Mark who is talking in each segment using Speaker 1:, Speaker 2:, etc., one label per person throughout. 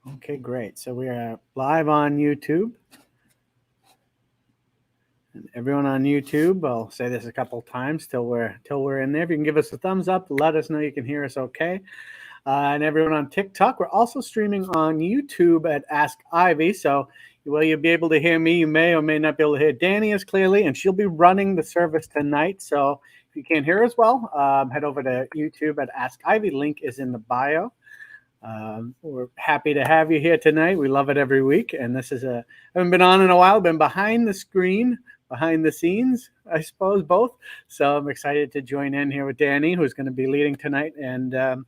Speaker 1: Okay, great. So we are live on YouTube. And everyone on YouTube, I'll say this a couple times till we're in there. If you can give us a thumbs up, let us know you can hear us okay. And everyone on TikTok, we're also streaming on YouTube at Ask Ivy. So while you'll be able to hear me, you may or may not be able to hear Danny as clearly, and she'll be running the service tonight. So if you can't hear us well, head over to YouTube at Ask Ivy. Link is in the bio. We're happy to have you here tonight. We love it every week. And this is I haven't been on in a while, been behind the screen, behind the scenes, I suppose, both. So I'm excited to join in here with Danny, who's going to be leading tonight. And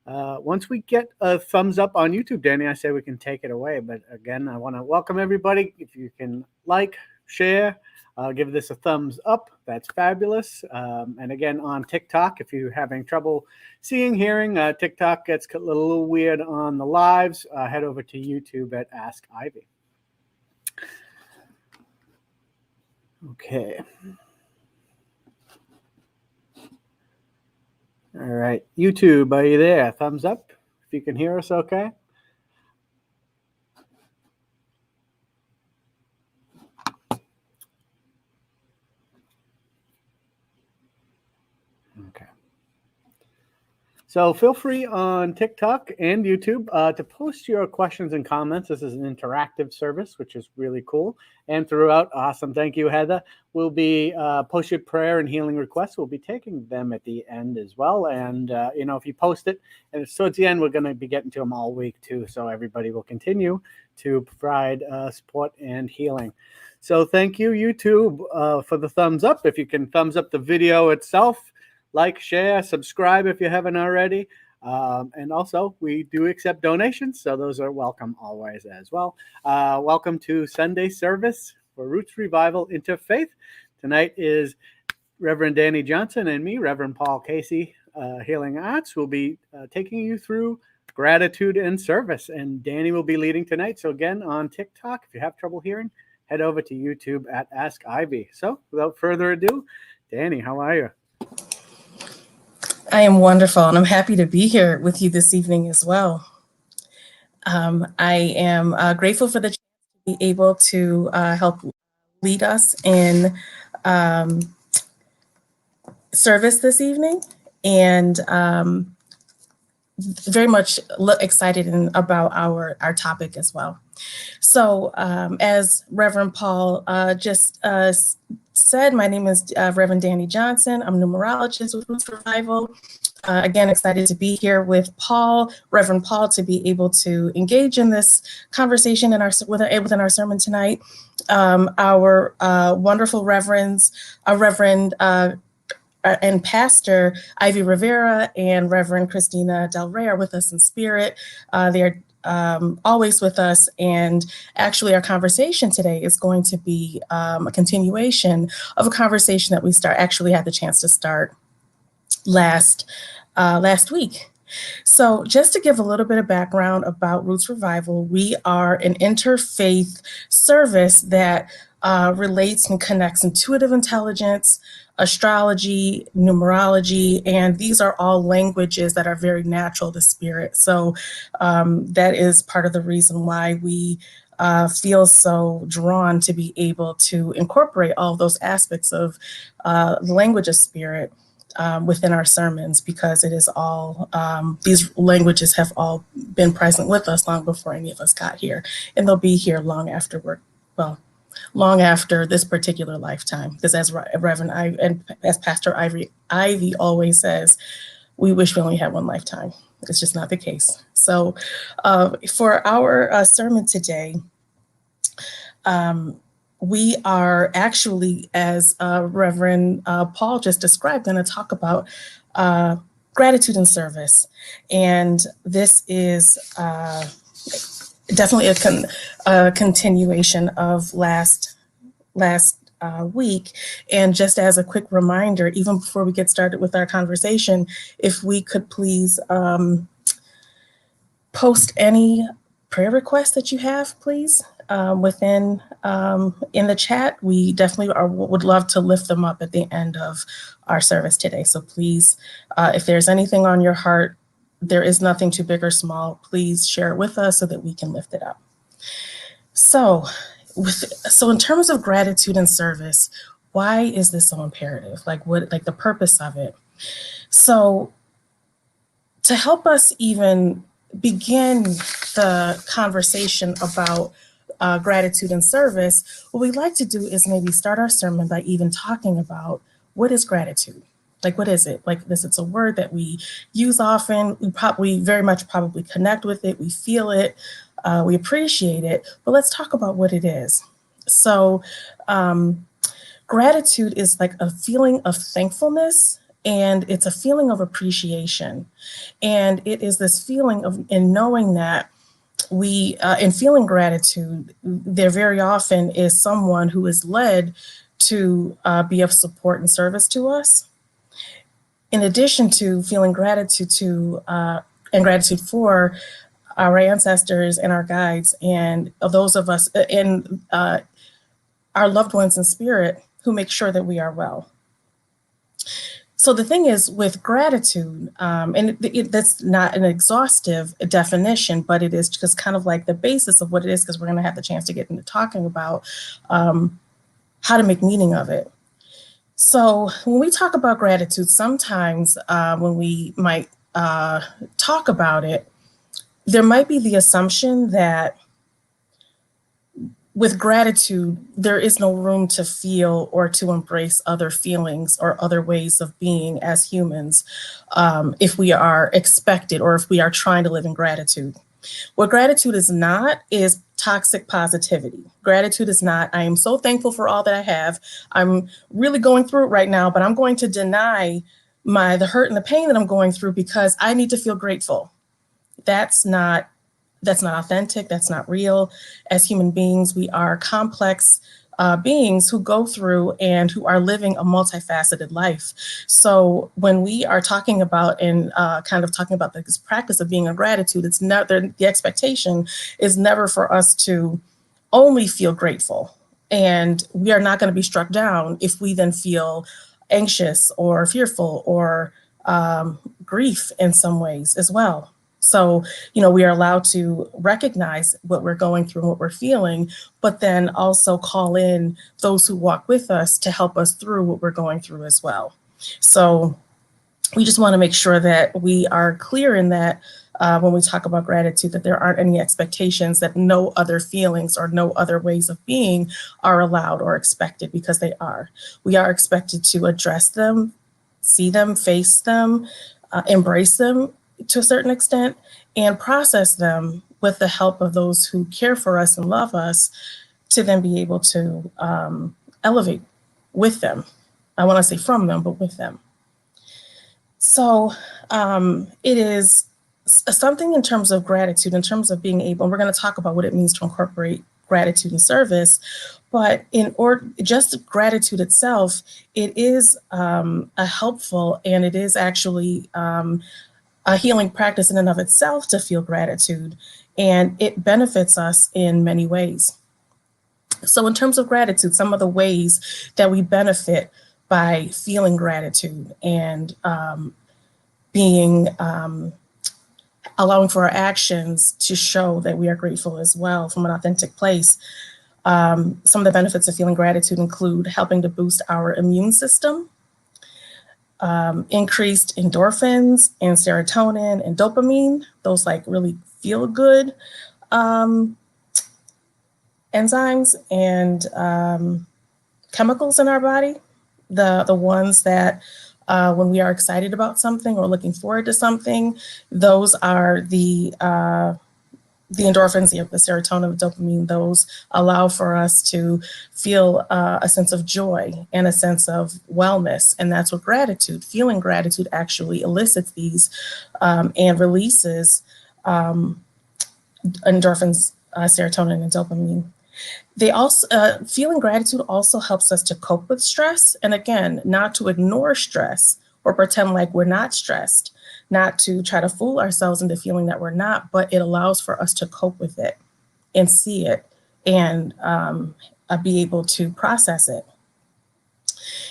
Speaker 1: once we get a thumbs up on YouTube, Danny, I say we can take it away. But again, I want to welcome everybody. If you can like, share, give this a thumbs up. That's fabulous. And again, on TikTok, if you're having trouble seeing, hearing, TikTok gets a little weird on the lives. Head over to YouTube at Ask Ivy. Okay. All right. YouTube, are you there? Thumbs up if you can hear us okay. Okay. So feel free on TikTok and YouTube to post your questions and comments. This is an interactive service, which is really cool. And throughout, awesome. Thank you, Heather. We'll be post your prayer and healing requests. We'll be taking them at the end as well. And, if you post it, and towards the end, we're going to be getting to them all week too. So everybody will continue to provide support and healing. So thank you, YouTube, for the thumbs up. If you can thumbs up the video itself, like, share, subscribe if you haven't already. And also, we do accept donations, so those are welcome always as well. Welcome to Sunday service for Roots Revival Interfaith. Tonight is Reverend Danny Johnson and me, Reverend Paul Casey, Healing Arts, will be taking you through gratitude and service. And Danny will be leading tonight. So again, on TikTok, if you have trouble hearing, head over to YouTube at Ask Ivy. So without further ado, Danny, how are you?
Speaker 2: I am wonderful, and I'm happy to be here with you this evening as well. I am grateful for the chance to be able to help lead us in service this evening, and very much excited about our topic as well. So as Reverend Paul just said, my name is Reverend Danny Johnson. I'm a numerologist with Roots Revival. Again, excited to be here with Reverend Paul, to be able to engage in this conversation within our sermon tonight. Our wonderful reverends, Reverend and Pastor Ivy Rivera and Reverend Christina Del Rey are with us in spirit. They're always with us, and actually our conversation today is going to be a continuation of a conversation that we actually had the chance to start last week. So just to give a little bit of background about Roots Revival, we are an interfaith service that relates and connects intuitive intelligence, astrology, numerology, and these are all languages that are very natural to spirit. So that is part of the reason why we feel so drawn to be able to incorporate all of those aspects of the language of spirit within our sermons, because it is all, these languages have all been present with us long before any of us got here, and they'll be here long after long after this particular lifetime, because as as Pastor Ivy always says, we wish we only had one lifetime. It's just not the case. So for our sermon today, we are actually, as Reverend Paul just described, going to talk about gratitude and service. And this is definitely a continuation of last week. And just as a quick reminder, even before we get started with our conversation, if we could please post any prayer requests that you have, please, within in the chat. We definitely would love to lift them up at the end of our service today. So please, if there's anything on your heart there is nothing too big or small. Please share it with us so that we can lift it up. So in terms of gratitude and service, why is this so imperative? Like the purpose of it? So to help us even begin the conversation about gratitude and service, what we like to do is maybe start our sermon by even talking about what is gratitude? Like, what is it? Like this, it's a word that we use often. We very much probably connect with it. We feel it. We appreciate it. But let's talk about what it is. So gratitude is like a feeling of thankfulness, and it's a feeling of appreciation. And it is this feeling of, in knowing that in feeling gratitude, there very often is someone who is led to be of support and service to us. In addition to feeling gratitude and gratitude for our ancestors and our guides and those of us and our loved ones in spirit who make sure that we are well. So the thing is with gratitude, and that's not an exhaustive definition, but it is just kind of like the basis of what it is, because we're going to have the chance to get into talking about how to make meaning of it. So when we talk about gratitude, sometimes when we might talk about it, there might be the assumption that with gratitude, there is no room to feel or to embrace other feelings or other ways of being as humans if we are expected or if we are trying to live in gratitude. What gratitude is not is toxic positivity. Gratitude is not, I am so thankful for all that I have. I'm really going through it right now, but I'm going to deny the hurt and the pain that I'm going through because I need to feel grateful. That's not authentic. That's not real. As human beings, we are complex beings who go through and who are living a multifaceted life. So when we are talking about and kind of talking about this practice of being in gratitude, it's not the expectation is never for us to only feel grateful. And we are not going to be struck down if we then feel anxious or fearful or grief in some ways as well. So, we are allowed to recognize what we're going through and what we're feeling, but then also call in those who walk with us to help us through what we're going through as well. So we just want to make sure that we are clear in that when we talk about gratitude, that there aren't any expectations that no other feelings or no other ways of being are allowed or expected, because they are. We are expected to address them, see them, face them, embrace them to a certain extent, and process them with the help of those who care for us and love us, to then be able to elevate with them. I want to say from them, but with them. So it is something in terms of gratitude, in terms of being able, and we're going to talk about what it means to incorporate gratitude and service, but just gratitude itself, it is a helpful, and it is actually a healing practice in and of itself to feel gratitude, and it benefits us in many ways. So in terms of gratitude, some of the ways that we benefit by feeling gratitude and allowing for our actions to show that we are grateful as well from an authentic place. Some of the benefits of feeling gratitude include helping to boost our immune system, increased endorphins and serotonin and dopamine, those like really feel good enzymes and chemicals in our body, the ones that when we are excited about something or looking forward to something, those are the endorphins, the serotonin, the dopamine. Those allow for us to feel a sense of joy and a sense of wellness. And that's what feeling gratitude actually elicits these and releases endorphins, serotonin, and dopamine. They also, feeling gratitude also helps us to cope with stress. And again, not to ignore stress or pretend like we're not stressed, not to try to fool ourselves into feeling that we're not, but it allows for us to cope with it and see it and be able to process it.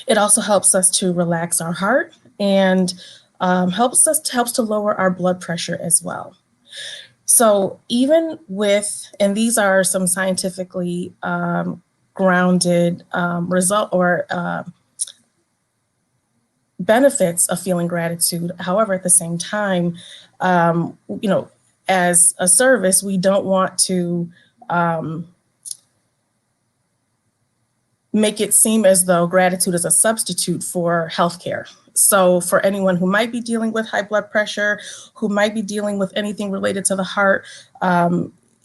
Speaker 2: It also helps us to relax our heart and helps to lower our blood pressure as well. So even with, and these are some scientifically grounded result or benefits of feeling gratitude. However, at the same time, as a service, we don't want to make it seem as though gratitude is a substitute for healthcare. So for anyone who might be dealing with high blood pressure, who might be dealing with anything related to the heart,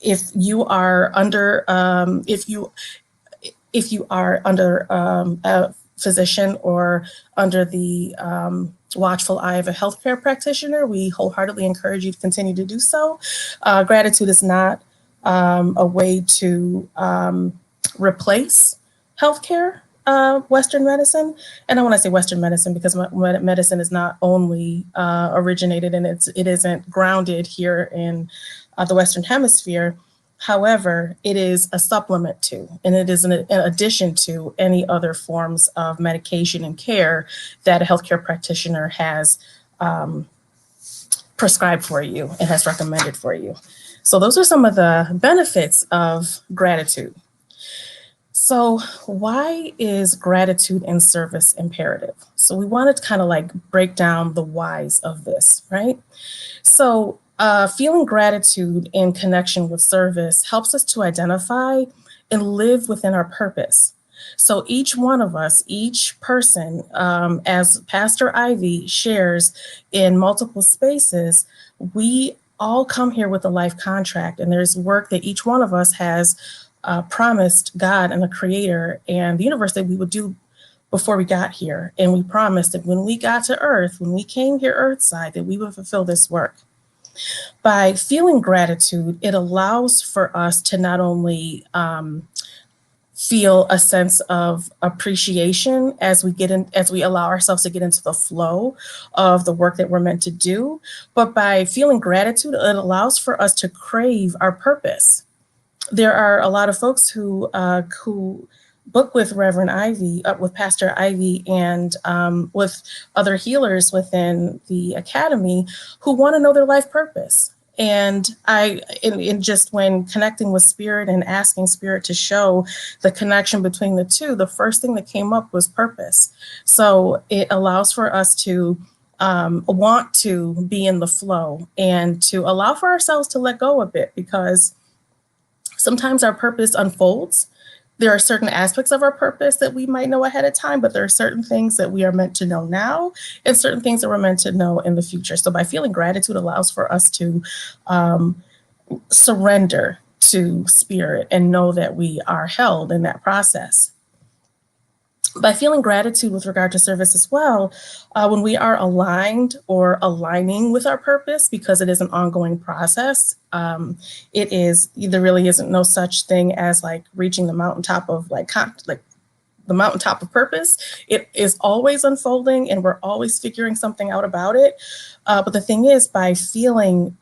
Speaker 2: if you are under a physician or under the watchful eye of a healthcare practitioner, we wholeheartedly encourage you to continue to do so. Gratitude is not a way to replace healthcare, Western medicine. And I want to say Western medicine because medicine is not only originated and it isn't grounded here in the Western Hemisphere. However, it is a supplement to, and it is an addition to any other forms of medication and care that a healthcare practitioner has prescribed for you and has recommended for you. So those are some of the benefits of gratitude. So why is gratitude and service imperative? So we wanted to kind of like break down the whys of this, right? So feeling gratitude in connection with service helps us to identify and live within our purpose. So each one of us, each person, as Pastor Ivy shares in multiple spaces, we all come here with a life contract, and there's work that each one of us has promised God and the Creator and the universe that we would do before we got here. And we promised that when we got to Earth, when we came here Earthside, that we would fulfill this work. By feeling gratitude, it allows for us to not only feel a sense of appreciation as we allow ourselves to get into the flow of the work that we're meant to do, but by feeling gratitude, it allows for us to crave our purpose. There are a lot of folks who book with Reverend Ivy, with Pastor Ivy, and with other healers within the academy who want to know their life purpose. And just when connecting with Spirit and asking Spirit to show the connection between the two, the first thing that came up was purpose. So it allows for us to want to be in the flow and to allow for ourselves to let go a bit, because sometimes our purpose unfolds. There are certain aspects of our purpose that we might know ahead of time, but there are certain things that we are meant to know now and certain things that we're meant to know in the future. So by feeling gratitude allows for us to surrender to Spirit and know that we are held in that process. By feeling gratitude with regard to service as well, when we are aligned or aligning with our purpose, because it is an ongoing process, there really isn't no such thing as like reaching the mountaintop of the mountaintop of purpose. It is always unfolding and we're always figuring something out about it. But the thing is, by feeling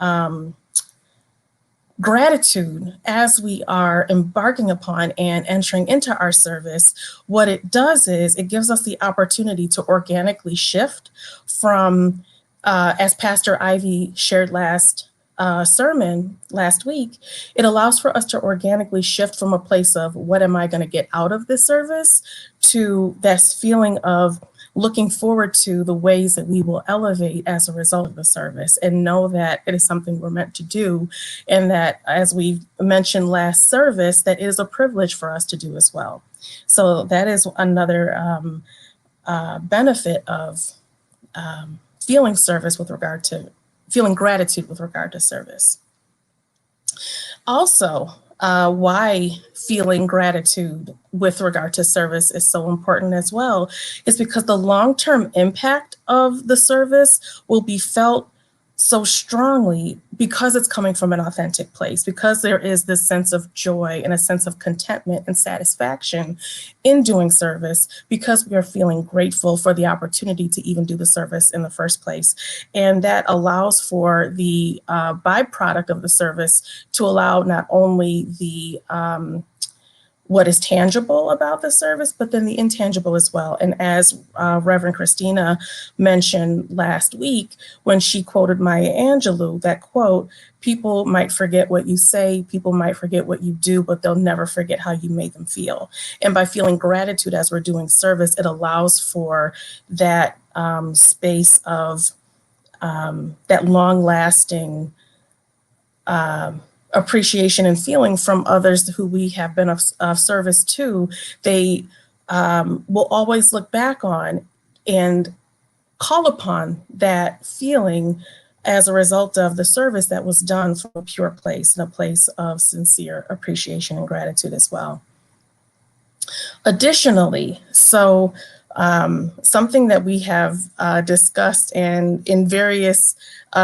Speaker 2: gratitude as we are embarking upon and entering into our service, what it does is it gives us the opportunity to organically shift from, as Pastor Ivy shared last sermon last week, it allows for us to organically shift from a place of what am I going to get out of this service to this feeling of looking forward to the ways that we will elevate as a result of the service, and know that it is something we're meant to do. And that, as we mentioned last service, that it is a privilege for us to do as well. So that is another benefit of feeling gratitude with regard to service. Also, why feeling gratitude with regard to service is so important as well is because the long-term impact of the service will be felt so strongly because it's coming from an authentic place, because there is this sense of joy and a sense of contentment and satisfaction in doing service, because we are feeling grateful for the opportunity to even do the service in the first place. And that allows for the byproduct of the service to allow not only the what is tangible about the service, but then the intangible as well. And as Reverend Christina mentioned last week, when she quoted Maya Angelou, that quote, people might forget what you say, people might forget what you do, but they'll never forget how you made them feel. And by feeling gratitude as we're doing service, it allows for that space of that long-lasting appreciation and feeling from others who we have been of service to. They will always look back on and call upon that feeling as a result of the service that was done from a pure place and a place of sincere appreciation and gratitude as well. Additionally, something that we have discussed and in various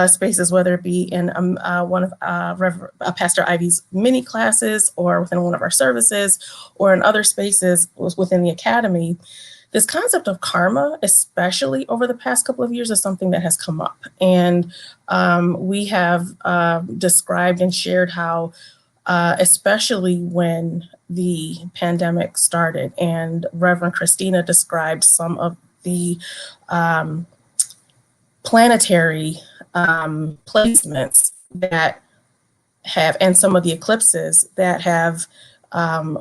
Speaker 2: spaces, whether it be in one of Pastor Ivy's mini classes or within one of our services or in other spaces within the academy, this concept of karma, especially over the past couple of years, is something that has come up. And we have described and shared how, especially when the pandemic started, and Reverend Christina described some of the planetary placements that have, and some of the eclipses that have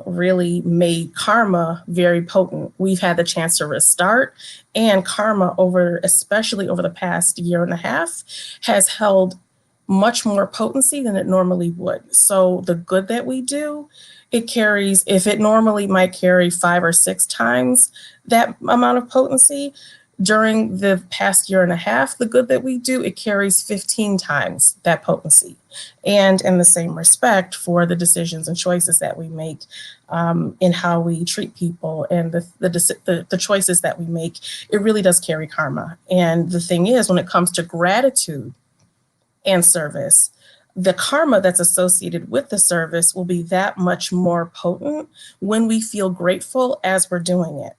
Speaker 2: really made karma very potent. We've had the chance to restart, and karma especially over the past year and a half, has held much more potency than it normally would. So the good that we do, it carries, if it normally might carry 5 or 6 times that amount of potency, during the past year and a half, the good that we do, it carries 15 times that potency. And in the same respect for the decisions and choices that we make in how we treat people and the choices that we make, it really does carry karma. And the thing is, when it comes to gratitude and service, the karma that's associated with the service will be that much more potent when we feel grateful as we're doing it.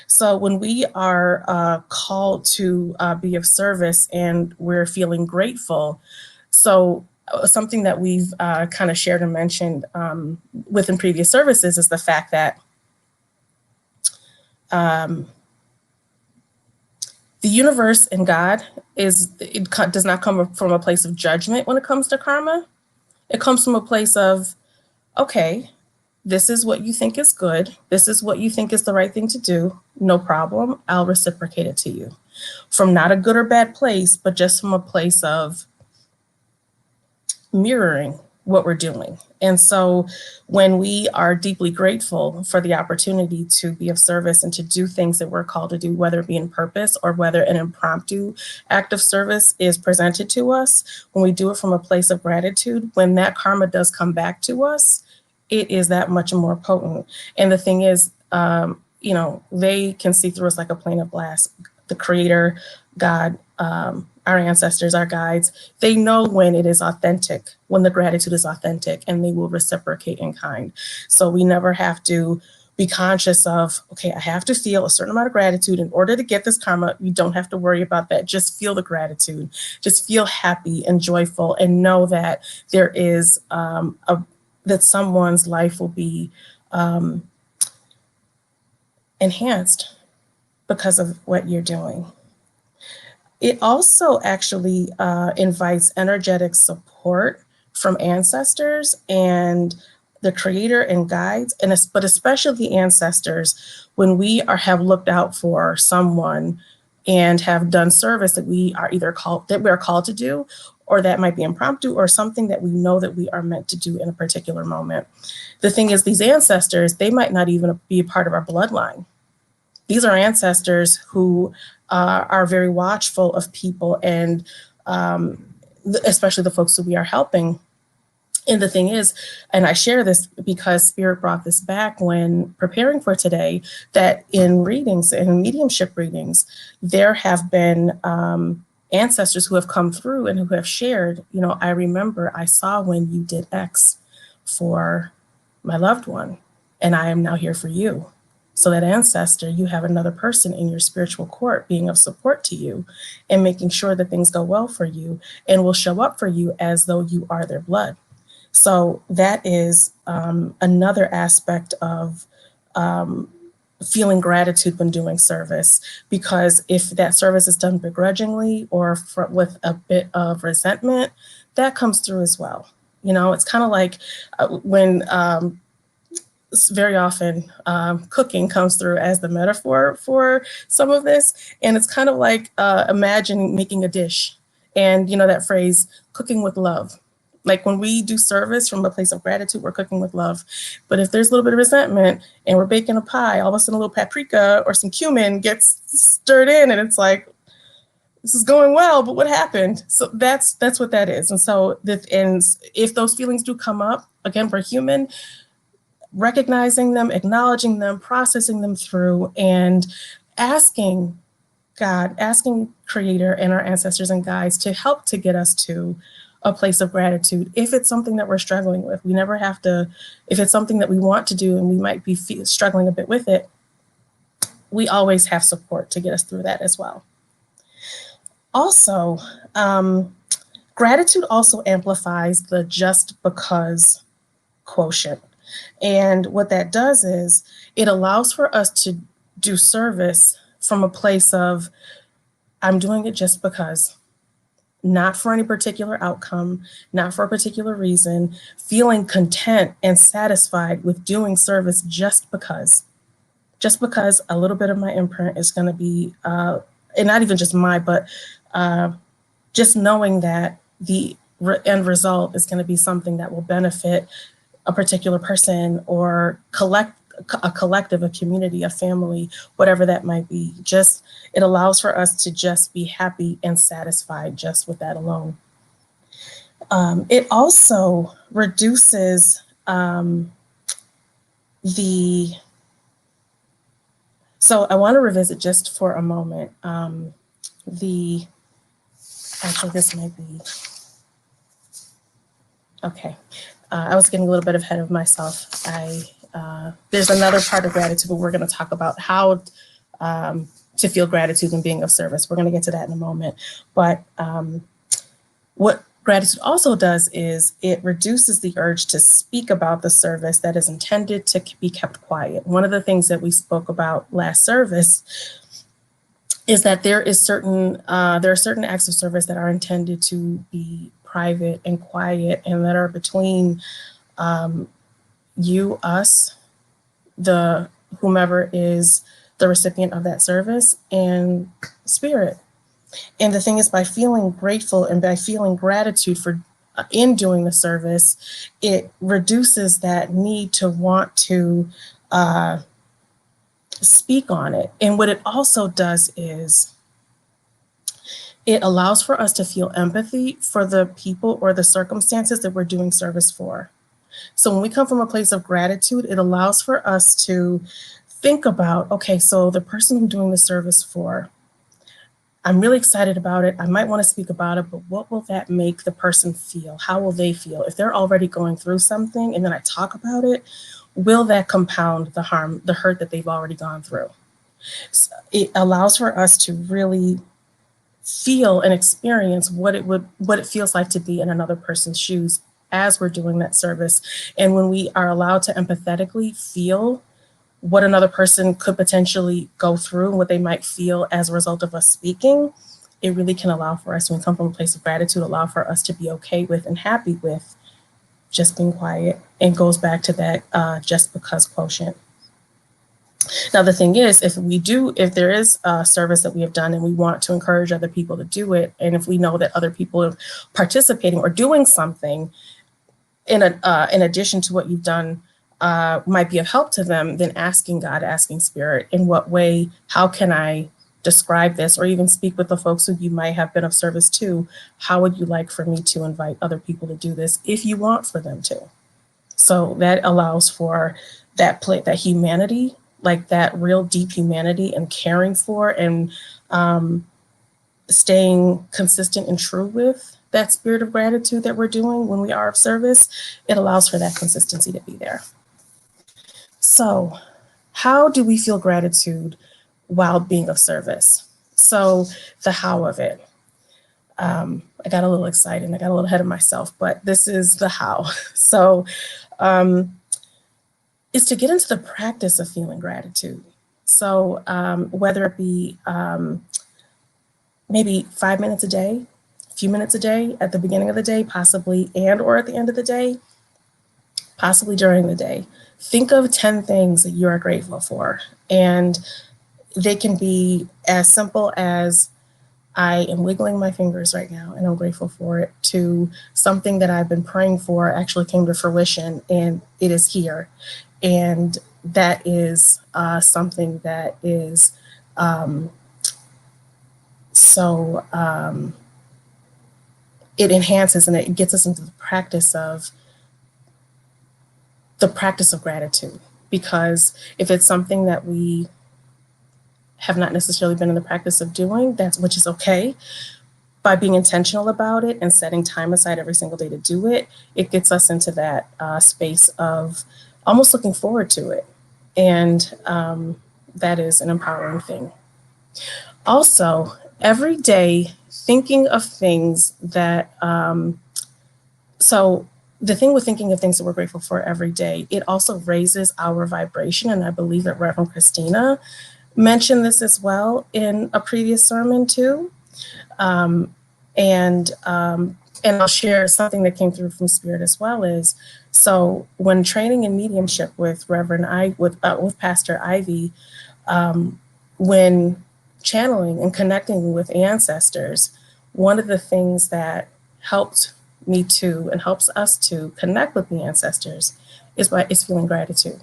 Speaker 2: So when we are called to be of service and we're feeling grateful, so something that we've kind of shared and mentioned within previous services is the fact that the universe and God does not come from a place of judgment when it comes to karma. It comes from a place of, okay, this is what you think is good. This is what you think is the right thing to do. No problem. I'll reciprocate it to you. From not a good or bad place, but just from a place of mirroring what we're doing. And so when we are deeply grateful for the opportunity to be of service and to do things that we're called to do, whether it be in purpose or whether an impromptu act of service is presented to us, when we do it from a place of gratitude, when that karma does come back to us, it is that much more potent. And the thing is, they can see through us like a pane of glass. The Creator, God, our ancestors, our guides, they know when it is authentic, when the gratitude is authentic, and they will reciprocate in kind. So we never have to be conscious of, okay, I have to feel a certain amount of gratitude in order to get this karma. You don't have to worry about that. Just feel the gratitude. Just feel happy and joyful, and know that there is that someone's life will be enhanced because of what you're doing. It also actually invites energetic support from ancestors and the Creator and guides, but especially the ancestors, when we have looked out for someone and have done service that we are called to do, or that might be impromptu, or something that we know that we are meant to do in a particular moment. The thing is, these ancestors, they might not even be a part of our bloodline. These are ancestors who are very watchful of people, and especially the folks who we are helping. And the thing is, and I share this because Spirit brought this back when preparing for today, that in readings, in mediumship readings, there have been ancestors who have come through and who have shared, I remember I saw when you did X for my loved one, and I am now here for you. So that ancestor, you have another person in your spiritual court being of support to you and making sure that things go well for you and will show up for you as though you are their blood. So that is another aspect of feeling gratitude when doing service, because if that service is done begrudgingly or with a bit of resentment, that comes through as well. You know, it's kind of like when very often cooking comes through as the metaphor for some of this. And it's kind of like imagine making a dish and, you know, that phrase, cooking with love. Like when we do service from a place of gratitude, we're cooking with love. But if there's a little bit of resentment and we're baking a pie, all of a sudden a little paprika or some cumin gets stirred in and it's like, this is going well, but what happened? So that's what that is. And so if those feelings do come up, again, we're human, recognizing them, acknowledging them, processing them through, and asking God, asking Creator and our ancestors and guides to help to get us to a place of gratitude. If it's something that we're struggling with, we never have to, if it's something that we want to do and we might be struggling a bit with it, we always have support to get us through that as well. Also, gratitude also amplifies the just because quotient. And what that does is it allows for us to do service from a place of, I'm doing it just because, not for any particular outcome, not for a particular reason, feeling content and satisfied with doing service just because a little bit of my imprint is going to be, and not even just but just knowing that the end result is going to be something that will benefit a particular person or a collective, a community, a family, whatever that might be. Just, it allows for us to just be happy and satisfied just with that alone. It also reduces so I want to revisit just for a moment actually this might be, okay. I was getting a little bit ahead of myself. There's another part of gratitude, but we're going to talk about how to feel gratitude and being of service. We're going to get to that in a moment. But what gratitude also does is it reduces the urge to speak about the service that is intended to be kept quiet. One of the things that we spoke about last service is that there are certain acts of service that are intended to be private and quiet and that are between you, us, the whomever is the recipient of that service, and spirit. And the thing is, by feeling grateful and by feeling gratitude for in doing the service, it reduces that need to want to speak on it. And what it also does is it allows for us to feel empathy for the people or the circumstances that we're doing service for. So when we come from a place of gratitude, it allows for us to think about, okay, so the person I'm doing the service for, I'm really excited about it. I might want to speak about it, but what will that make the person feel? How will they feel? If they're already going through something and then I talk about it, will that compound the harm, the hurt that they've already gone through? So it allows for us to really feel and experience what it feels like to be in another person's shoes as we're doing that service. And when we are allowed to empathetically feel what another person could potentially go through and what they might feel as a result of us speaking, it really can allow for us, when we come from a place of gratitude, allow for us to be okay with and happy with just being quiet. And goes back to that just because quotient. Now, the thing is, if there is a service that we have done and we want to encourage other people to do it, and if we know that other people are participating or doing something in addition to what you've done might be of help to them, then asking God, asking Spirit, in what way, how can I describe this, or even speak with the folks who you might have been of service to, how would you like for me to invite other people to do this if you want for them to? So that allows for that humanity, like that real deep humanity and caring for and staying consistent and true with that spirit of gratitude that we're doing when we are of service. It allows for that consistency to be there. So how do we feel gratitude while being of service? So the how of it. I got a little excited and I got a little ahead of myself, but this is the how. So is to get into the practice of feeling gratitude. So whether it be maybe 5 minutes a day, a few minutes a day, at the beginning of the day, possibly, and or at the end of the day, possibly during the day. Think of 10 things that you are grateful for. And they can be as simple as I am wiggling my fingers right now and I'm grateful for it, to something that I've been praying for actually came to fruition and it is here. And that is something that is it enhances and it gets us into the practice of gratitude. Because if it's something that we have not necessarily been in the practice of doing, which is okay, by being intentional about it and setting time aside every single day to do it, it gets us into that space of almost looking forward to it. And that is an empowering thing. Also, every day, thinking of things that, so the thing with thinking of things that we're grateful for every day, it also raises our vibration. And I believe that Reverend Christina mentioned this as well in a previous sermon too. And I'll share something that came through from Spirit as well. Is so when training in mediumship with with Pastor Ivy, when channeling and connecting with ancestors, one of the things that helped me to and helps us to connect with the ancestors is feeling gratitude.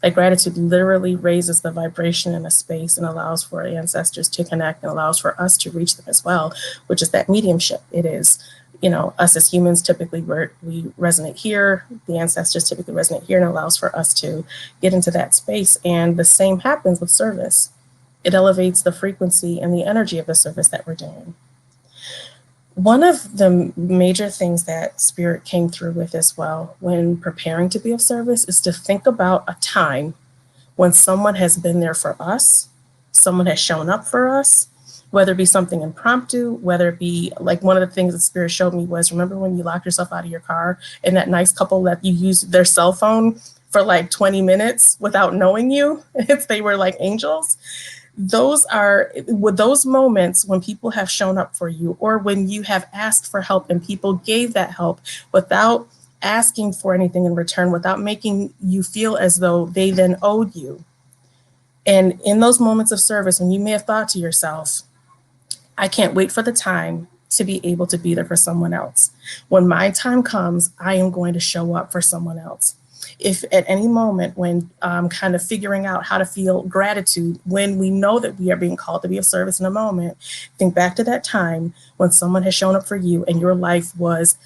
Speaker 2: Like gratitude literally raises the vibration in a space and allows for ancestors to connect and allows for us to reach them as well, which is that mediumship. It is, us as humans, typically we resonate here. The ancestors typically resonate here, and allows for us to get into that space. And the same happens with service. It elevates the frequency and the energy of the service that we're doing. One of the major things that Spirit came through with as well when preparing to be of service is to think about a time when someone has been there for us, someone has shown up for us, whether it be something impromptu, whether it be like one of the things that Spirit showed me was, remember when you locked yourself out of your car and that nice couple that you used their cell phone for like 20 minutes without knowing you? They were like angels. Those are with those moments when people have shown up for you, or when you have asked for help and people gave that help without asking for anything in return, without making you feel as though they then owed you. And in those moments of service, when you may have thought to yourself, I can't wait for the time to be able to be there for someone else. When my time comes, I am going to show up for someone else. If at any moment when kind of figuring out how to feel gratitude, when we know that we are being called to be of service in a moment, think back to that time when someone has shown up for you and your life was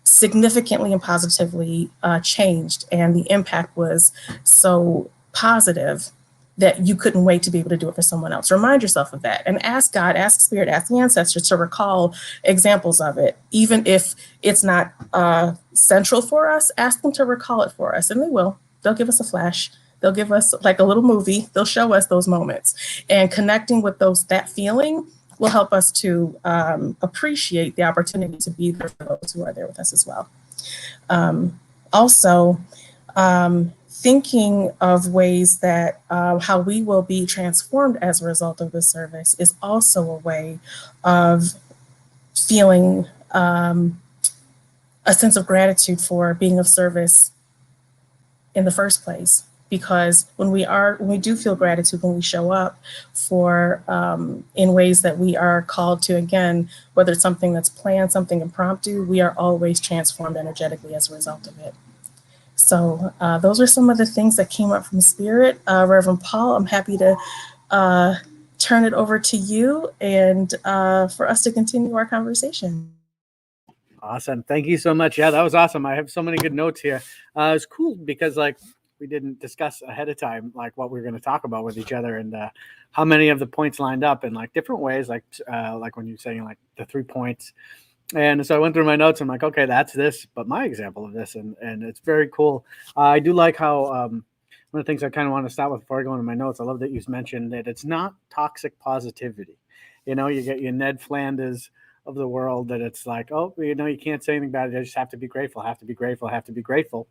Speaker 2: significantly and positively changed, and the impact was so positive that you couldn't wait to be able to do it for someone else. Remind yourself of that and ask God, ask Spirit, ask the ancestors to recall examples of it. Even if it's not central for us, ask them to recall it for us, and they will. They'll give us a flash. They'll give us like a little movie. They'll show us those moments, and connecting with that feeling will help us to appreciate the opportunity to be there for those who are there with us as well. Also, thinking of ways that how we will be transformed as a result of this service is also a way of feeling a sense of gratitude for being of service in the first place. Because when we do feel gratitude, when we show up for in ways that we are called to, again, whether it's something that's planned, something impromptu, we are always transformed energetically as a result of it. So those are some of the things that came up from Spirit. Reverend Paul, I'm happy to turn it over to you and for us to continue our conversation.
Speaker 1: Awesome. Thank you so much. Yeah, that was awesome. I have so many good notes here. It's cool because we didn't discuss ahead of time what we were going to talk about with each other, and how many of the points lined up in different ways, like when you're saying the 3 points. And so I went through my notes. I'm like, okay, that's this, but my example of this, and it's very cool. I do like how one of the things I kind of want to start with before I go into my notes. I love that you mentioned that it's not toxic positivity. You get your Ned Flanders of the world that it's like, oh, you can't say anything bad. I just have to be grateful, have to be grateful, have to be grateful.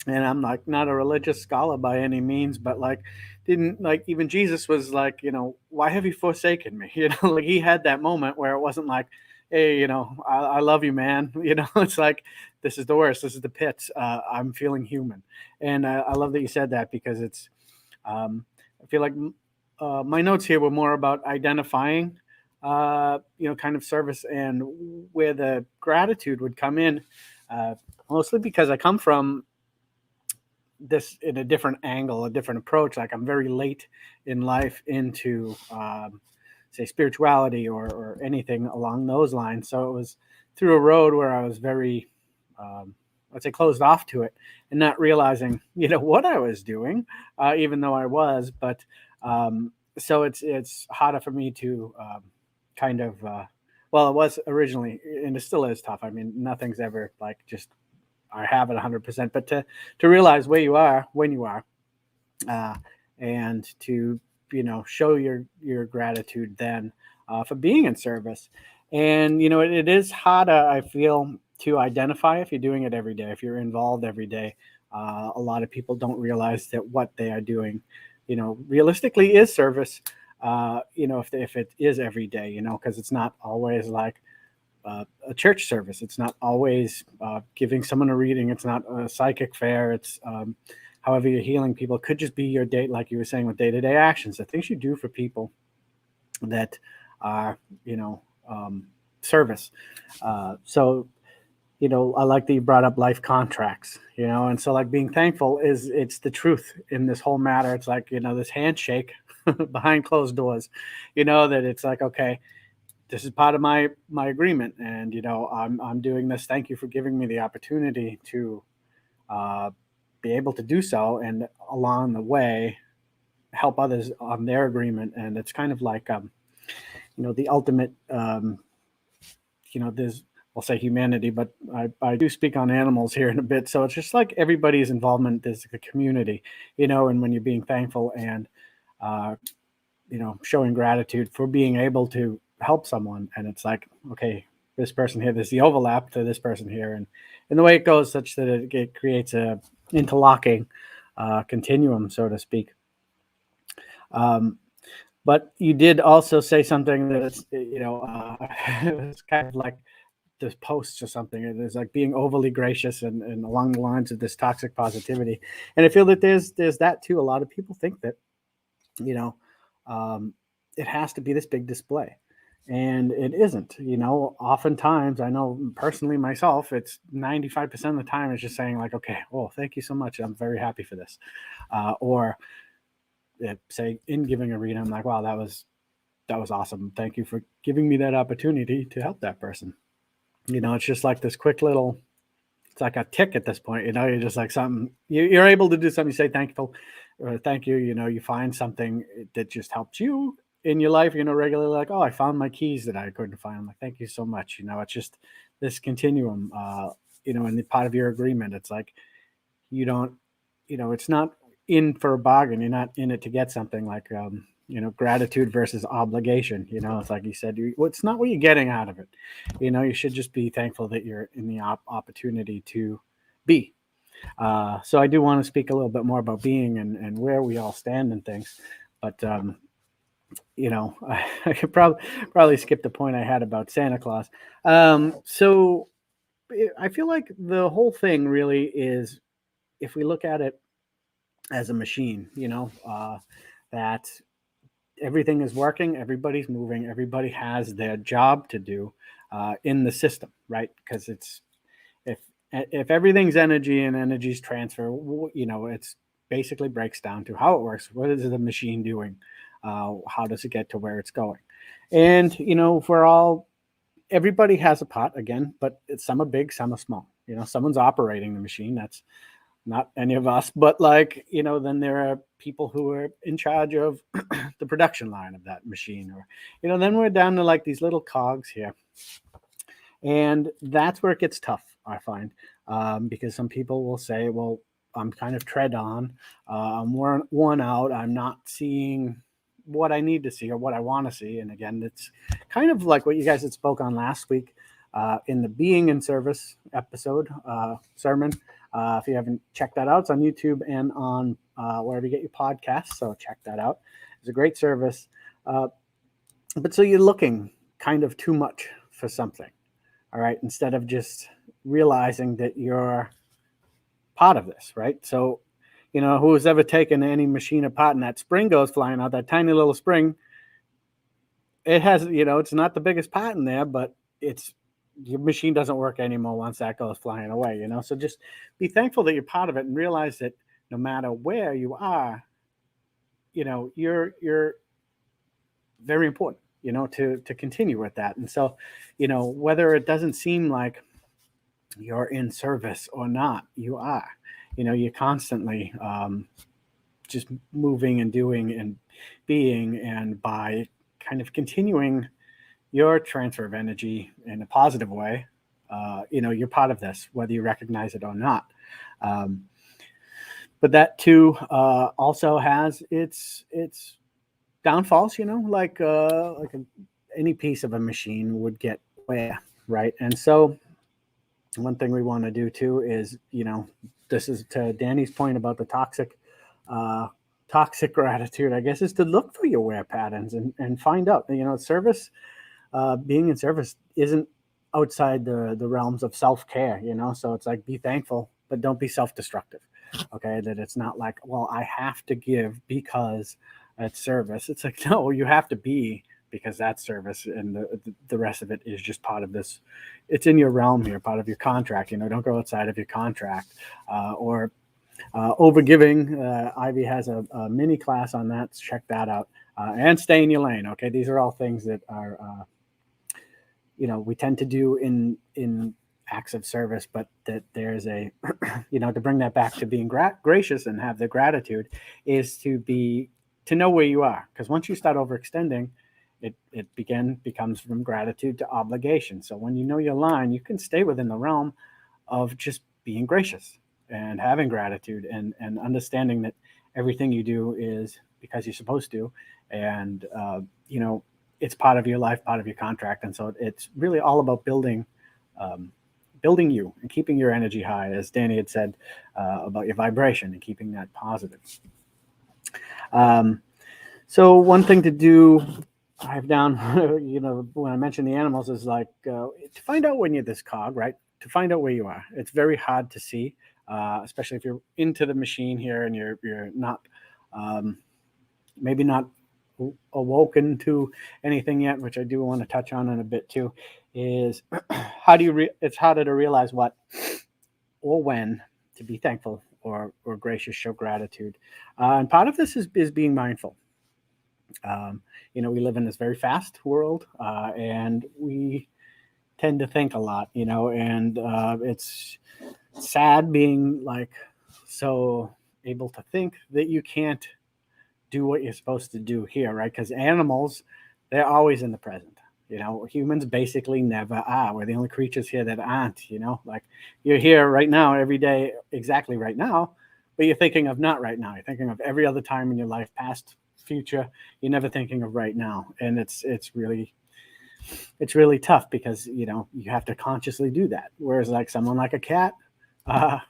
Speaker 1: And I'm like not a religious scholar by any means, but like didn't like even Jesus was like, why have you forsaken me? Like he had that moment where it wasn't like, hey, I love you, man. It's like this is the worst. This is the pits. I'm feeling human, and I love that you said that because it's. I feel like my notes here were more about identifying, kind of service and where the gratitude would come in, mostly because I come from this in a different angle, a different approach. Like I'm very late in life into, say, spirituality or anything along those lines. So it was through a road where I was very, I'd say, closed off to it and not realizing, what I was doing, even though I was. But so it's harder for me to kind of, well, it was originally, and it still is tough. I mean, nothing's ever like just I have it 100%, but to realize where you are when you are, uh, and to show your gratitude then for being in service. And it is harder, I feel, to identify if you're doing it every day, if you're involved every day. A lot of people don't realize that what they are doing, realistically is service. If it is every day, because it's not always like a church service. It's not always giving someone a reading. It's not a psychic fair. It's however you're healing people. It could just be your day, like you were saying, with day-to-day actions, the things you do for people that are, service. So, I like that you brought up life contracts, and so like being thankful it's the truth in this whole matter. It's like, this handshake behind closed doors, that it's like, okay, this is part of my agreement, and I'm doing this. Thank you for giving me the opportunity to be able to do so, and along the way help others on their agreement. And it's kind of like the ultimate there's, I'll say humanity, but I do speak on animals here in a bit. So it's just like everybody's involvement is a community, and when you're being thankful and uh, showing gratitude for being able to help someone. And it's like, okay, this person here, there's the overlap to this person here. And the way it goes such that it creates a interlocking continuum, so to speak. But you did also say something that it's, it's kind of like this post or something. It is like being overly gracious and along the lines of this toxic positivity. And I feel that there's that too. A lot of people think that, you know, um, it has to be this big display. And it isn't, oftentimes I know personally myself, it's 95% of the time it's just saying like, okay, well, thank you so much. I'm very happy for this. Or say in giving a read, I'm like, wow, that was awesome. Thank you for giving me that opportunity to help that person. It's just like this quick little, it's like a tick at this point, you're just like something, you're able to do something, you say thankful, or thank you, you find something that just helps you in your life, regularly, like, oh, I found my keys that I couldn't find. I'm like, thank you so much. It's just this continuum, and the part of your agreement, it's like, you don't, it's not in for a bargain. You're not in it to get something like, gratitude versus obligation. It's like you said, it's not what you're getting out of it. You should just be thankful that you're in the opportunity to be. So I do want to speak a little bit more about being and where we all stand and things. But, I could probably skip the point I had about Santa Claus. So I feel like the whole thing really is, if we look at it as a machine, that everything is working, everybody's moving, everybody has their job to do in the system, right? Because if everything's energy and energy's transfer, it's basically breaks down to how it works. What is the machine doing? How does it get to where it's going? And for all, everybody has a pot again, but some are big, some are small. Someone's operating the machine. That's not any of us, but then there are people who are in charge of the production line of that machine, or then we're down to like these little cogs here, and that's where it gets tough, I find, because some people will say, well, I'm kind of tread on, I'm worn out, I'm not seeing what I need to see or what I want to see. And again, it's kind of like what you guys had spoke on last week in the Being in Service episode sermon. If you haven't checked that out, it's on YouTube and on wherever you get your podcasts. So check that out. It's a great service. But so you're looking kind of too much for something, all right, instead of just realizing that you're part of this, right? So, who's ever taken any machine apart and that spring goes flying out, that tiny little spring, it has, it's not the biggest part in there, but your machine doesn't work anymore once that goes flying away, So just be thankful that you're part of it and realize that no matter where you are, you're very important, to continue with that. And so, whether it doesn't seem like you're in service or not, you are, you're constantly just moving and doing and being, and by kind of continuing your transfer of energy in a positive way, you're part of this, whether you recognize it or not. But that too also has its downfalls, like any piece of a machine would get wear, right? And so one thing we want to do too is, this is to Danny's point about the toxic gratitude, I guess, is to look for your wear patterns and find out, service, being in service isn't outside the realms of self-care, so it's like, be thankful, but don't be self-destructive. Okay. That it's not like, well, I have to give because it's service. It's like, no, you have to be, because that's service, and the rest of it is just part of this. It's in your realm here, part of your contract. Don't go outside of your contract or overgiving. Ivy has a mini class on that. So check that out, and stay in your lane. Okay, these are all things that are we tend to do in acts of service, but that there's a to bring that back to being gracious and have the gratitude is to know where you are, because once you start overextending, it becomes from gratitude to obligation. So when you know your line, you can stay within the realm of just being gracious and having gratitude and understanding that everything you do is because you're supposed to, and it's part of your life, part of your contract. And so it's really all about building you and keeping your energy high, as Danny had said about your vibration and keeping that positive. So one thing to do, I have down, when I mentioned the animals, is like to find out when you're this cog, right? To find out where you are. It's very hard to see, especially if you're into the machine here and you're not, maybe not awoken to anything yet, which I do want to touch on in a bit too, is it's harder to realize what or when to be thankful or gracious, show gratitude. And part of this is being mindful. We live in this very fast world, and we tend to think a lot, and it's sad being like so able to think that you can't do what you're supposed to do here, right? Because animals, they're always in the present. Humans basically never are. We're the only creatures here that aren't, like you're here right now, every day, exactly right now, but you're thinking of not right now. You're thinking of every other time in your life, past, future. You're never thinking of right now. And it's really tough because, you have to consciously do that. Whereas like someone like a cat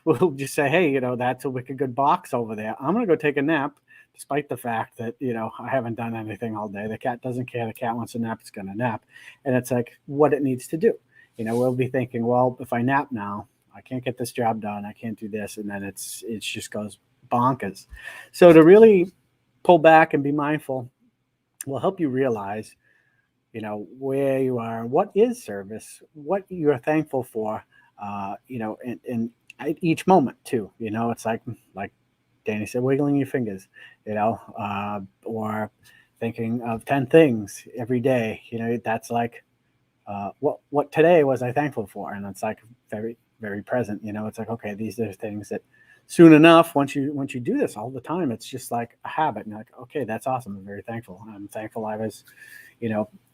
Speaker 1: will just say, hey, that's a wicked good box over there. I'm going to go take a nap, despite the fact that, I haven't done anything all day. The cat doesn't care. The cat wants to nap, it's going to nap. And it's like what it needs to do. We'll be thinking, well, if I nap now, I can't get this job done. I can't do this. And then it just goes bonkers. So to really pull back and be mindful will help you realize, where you are, what is service, what you're thankful for, and at each moment too. It's like Danny said, wiggling your fingers, or thinking of 10 things every day. That's like what today was I thankful for, and it's like very, very present. It's like, okay, these are things that soon enough, once you do this all the time, it's just like a habit. And you're like, okay, that's awesome. I'm very thankful. I'm thankful I was,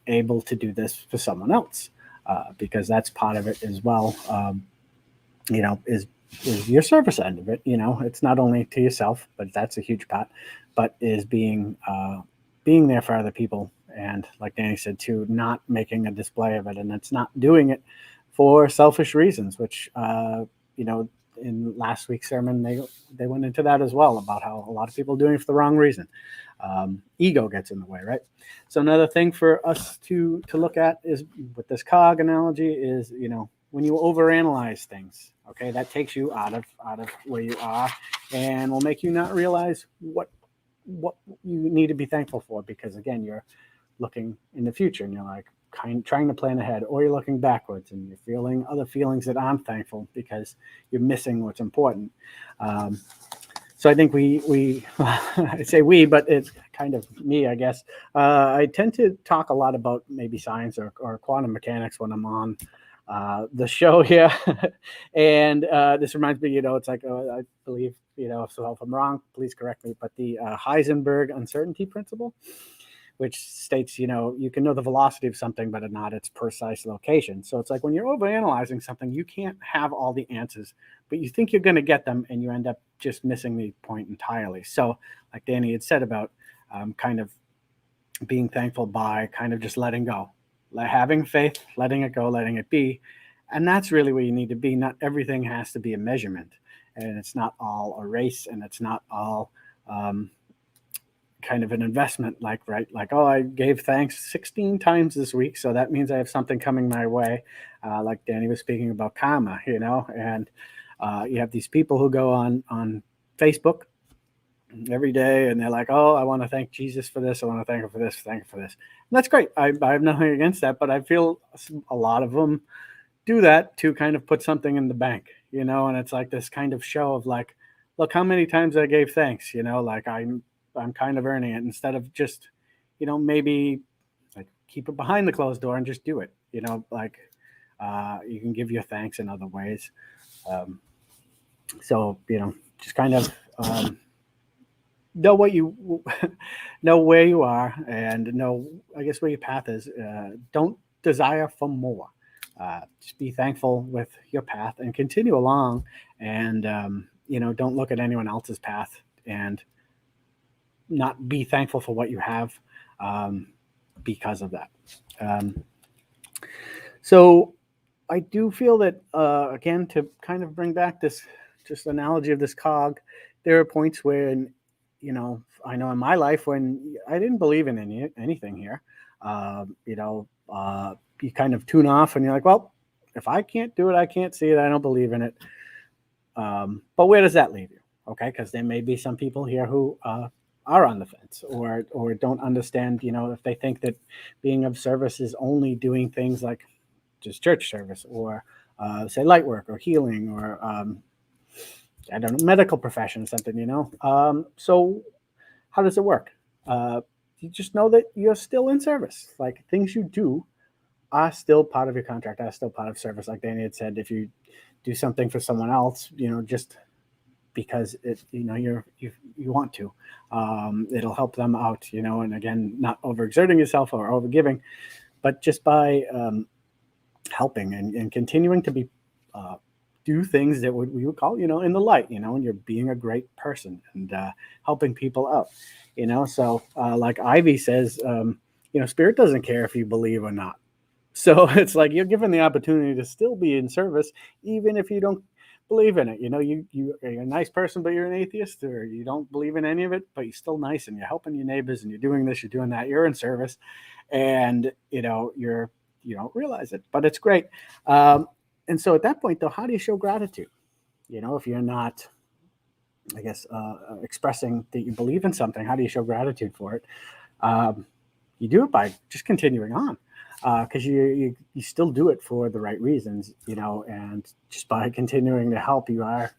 Speaker 1: able to do this for someone else, because that's part of it as well. Is your service end of it. It's not only to yourself, but that's a huge part, but is being being there for other people. And like Danny said too, not making a display of it, and it's not doing it for selfish reasons, which, in last week's sermon, they went into that as well, about how a lot of people are doing it for the wrong reason. Ego gets in the way, right? So another thing for us to look at is, with this cog analogy, is, when you overanalyze things, okay, that takes you out of where you are, and will make you not realize what you need to be thankful for, because again, you're looking in the future and you're like trying to plan ahead, or you're looking backwards and you're feeling other feelings that aren't thankful because you're missing what's important. So I think we I say we, but it's kind of me, I guess. I tend to talk a lot about maybe science or quantum mechanics when I'm on the show here. And this reminds me, it's like, I believe, so if I'm wrong, please correct me, but the Heisenberg uncertainty principle, which states, you can know the velocity of something, but not its precise location. So it's like, when you're overanalyzing something, you can't have all the answers, but you think you're going to get them, and you end up just missing the point entirely. So like Danny had said about kind of being thankful by kind of just letting go, having faith, letting it go, letting it be. And that's really where you need to be. Not everything has to be a measurement, and it's not all a race, and it's not all kind of an investment, like, oh, I gave thanks 16 times this week, so that means I have something coming my way. Like Danny was speaking about karma, and you have these people who go on Facebook every day, and they're like, oh, I want to thank Jesus for this, I want to thank him for this, thank him for this. And that's great. I have nothing against that, but I feel a lot of them do that to kind of put something in the bank, and it's like this kind of show of like, look how many times I gave thanks, like I'm kind of earning it, instead of just, maybe like keep it behind the closed door and just do it, like you can give your thanks in other ways. So, just kind of know what you know, where you are, and know, I guess, where your path is. Don't desire for more. Just be thankful with your path and continue along, and don't look at anyone else's path and not be thankful for what you have because of that. So I do feel that, again, to kind of bring back this just analogy of this cog, there are points when, I know in my life when I didn't believe in anything here, you kind of tune off and you're like, well, if I can't do it, I can't see it, I don't believe in it. But where does that leave you? Okay, because there may be some people here who are on the fence, or don't understand, if they think that being of service is only doing things like just church service, or say light work or healing, or I don't know, medical profession, something, so how does it work? You just know that you're still in service. Like, things you do are still part of your contract, are still part of service. Like Danny had said, if you do something for someone else, just because it, you want to, it'll help them out, and again, not overexerting yourself or overgiving, but just by helping and continuing to be do things that we would call, in the light, and you're being a great person and helping people out, so like Ivy says, Spirit doesn't care if you believe or not. So it's like you're given the opportunity to still be in service, even if you don't believe in it. You're a nice person, but you're an atheist, or you don't believe in any of it, but you're still nice, and you're helping your neighbors, and you're doing this, you're doing that, you're in service, and you don't realize it, but it's great. And so at that point, though, how do you show gratitude? If you're not, I guess, expressing that you believe in something, how do you show gratitude for it? You do it by just continuing on, because you still do it for the right reasons, and just by continuing to help, you are,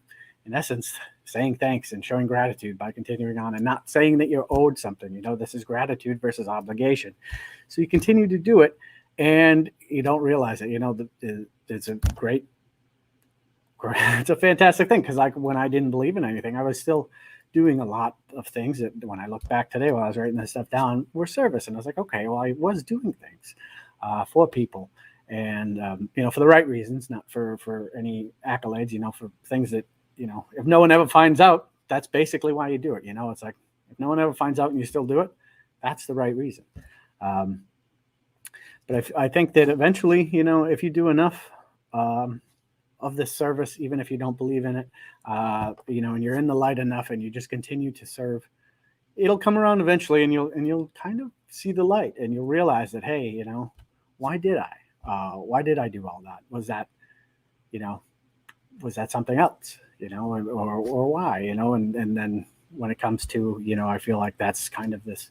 Speaker 1: in essence, saying thanks and showing gratitude by continuing on, and not saying that you're owed something. This is gratitude versus obligation. So you continue to do it, and you don't realize it. It's it's a fantastic thing, because like when I didn't believe in anything, I was still doing a lot of things that, when I look back today, while I was writing this stuff down, were service. And I was like, okay, well, I was doing things for people, and for the right reasons, not for any accolades, for things that, if no one ever finds out, that's basically why you do it. It's like, if no one ever finds out and you still do it, that's the right reason. But I think that eventually, you know, if you do enough of this service, even if you don't believe in it, you know, and you're in the light enough and you just continue to serve, it'll come around eventually, and you'll kind of see the light, and you'll realize that, hey, you know, why did I do all that? Was that, you know, was that something else, you know, or why, you know, and then when it comes to, you know, I feel like that's kind of this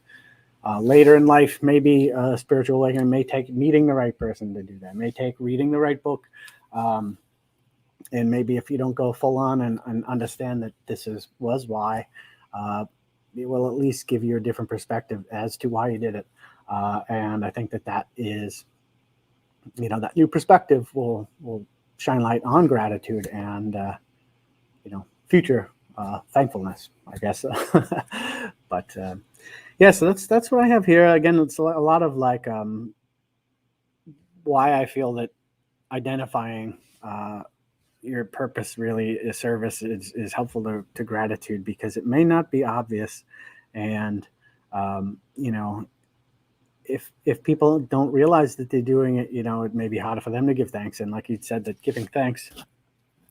Speaker 1: later in life, maybe spiritual awakening may take meeting the right person to do that, may take reading the right book. And maybe if you don't go full on and understand that this was why, it will at least give you a different perspective as to why you did it. And I think that is, you know, that new perspective will shine light on gratitude and, you know, future thankfulness, I guess. But yeah, so that's what I have here. Again, it's a lot of like why I feel that identifying your purpose really is service is helpful to gratitude, because it may not be obvious. And, you know, if people don't realize that they're doing it, you know, it may be harder for them to give thanks. And like you said, that giving thanks,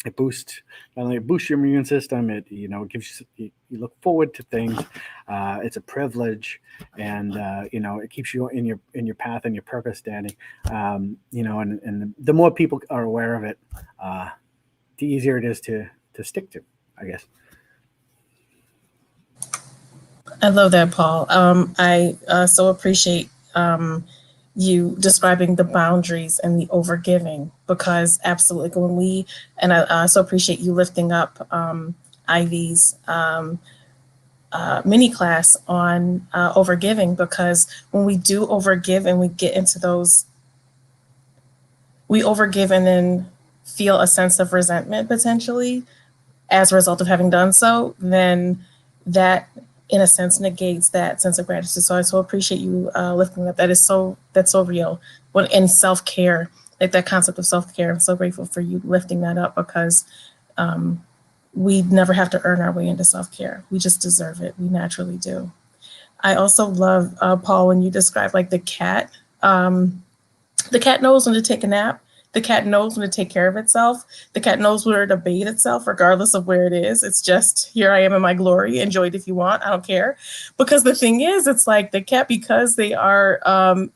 Speaker 1: it boosts, not only it boosts your immune system, it, you know, gives you look forward to things. It's a privilege, and you know, it keeps you in your path and your purpose standing. You know, and the more people are aware of it, the easier it is to stick to, I guess.
Speaker 2: I love that, Paul. I so appreciate you describing the boundaries and the overgiving, because absolutely and I so appreciate you lifting up Ivy's mini class on overgiving, because when we do overgive and we get into those, we overgive and then feel a sense of resentment potentially as a result of having done so, then that in a sense negates that sense of gratitude. So I so appreciate you lifting up. That's so real. When in self-care, like that concept of self-care, I'm so grateful for you lifting that up, because we never have to earn our way into self-care. We just deserve it. We naturally do. I also love, Paul, when you describe like the cat knows when to take a nap. The cat knows when to take care of itself. The cat knows where to bathe itself, regardless of where it is. It's just, here I am in my glory. Enjoy it if you want. I don't care. Because the thing is, it's like the cat, because they are,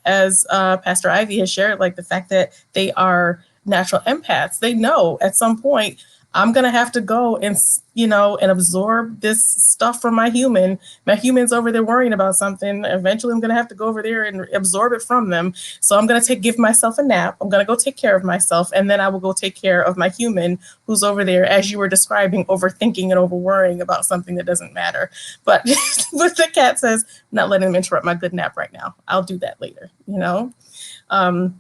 Speaker 2: as Pastor Ivy has shared, like the fact that they are natural empaths, they know at some point, I'm going to have to go and, you know, and absorb this stuff from my human. My human's over there worrying about something. Eventually, I'm going to have to go over there and absorb it from them. So I'm going to give myself a nap. I'm going to go take care of myself. And then I will go take care of my human who's over there, as you were describing, overthinking and over worrying about something that doesn't matter. But the cat says, not letting them interrupt my good nap right now. I'll do that later, you know? And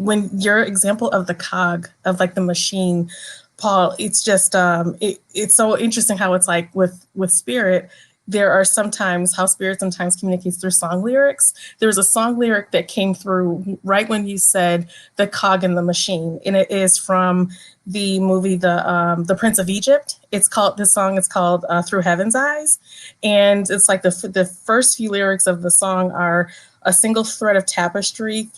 Speaker 2: when your example of the cog, of like the machine, Paul, it's just it's so interesting how it's like with spirit. There are sometimes how spirit sometimes communicates through song lyrics. There was a song lyric that came through right when you said the cog in the machine, and it is from the movie the Prince of Egypt. This song is called Through Heaven's Eyes, and it's like the first few lyrics of the song are a single thread of tapestry.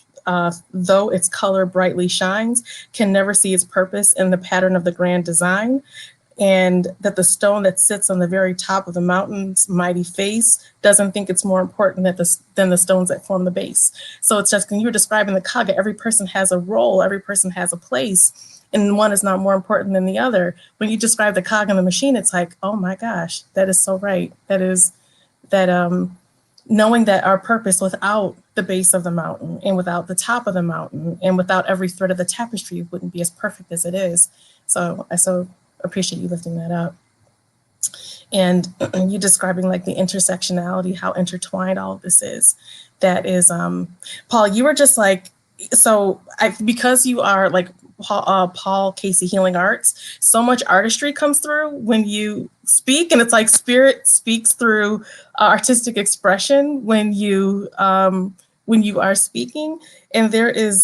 Speaker 2: Though its color brightly shines, can never see its purpose in the pattern of the grand design, and that the stone that sits on the very top of the mountain's mighty face doesn't think it's more important than the stones that form the base. So it's just, when you were describing the cog, every person has a role, every person has a place, and one is not more important than the other. When you describe the cog in the machine, it's like, oh my gosh, that is so right. That is that knowing that our purpose, without the base of the mountain and without the top of the mountain and without every thread of the tapestry, wouldn't be as perfect as it is. So I so appreciate you lifting that up. And you describing like the intersectionality, how intertwined all of this is. That is, Paul, you were just like, so because you are like Paul Casey Healing Arts, so much artistry comes through when you speak, and it's like spirit speaks through artistic expression when you are speaking. And there is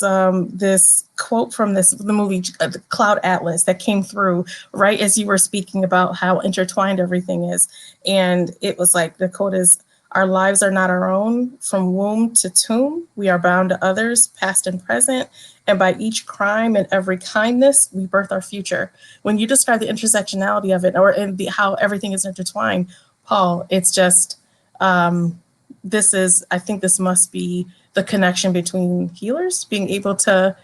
Speaker 2: this quote from the movie Cloud Atlas that came through right as you were speaking about how intertwined everything is. And it was like, the quote is, Our lives are not our own. From womb to tomb, we are bound to others, past and present. And by each crime and every kindness, we birth our future. When you describe the intersectionality of it, or in how everything is intertwined, Paul, it's just, I think this must be the connection between healers being able to,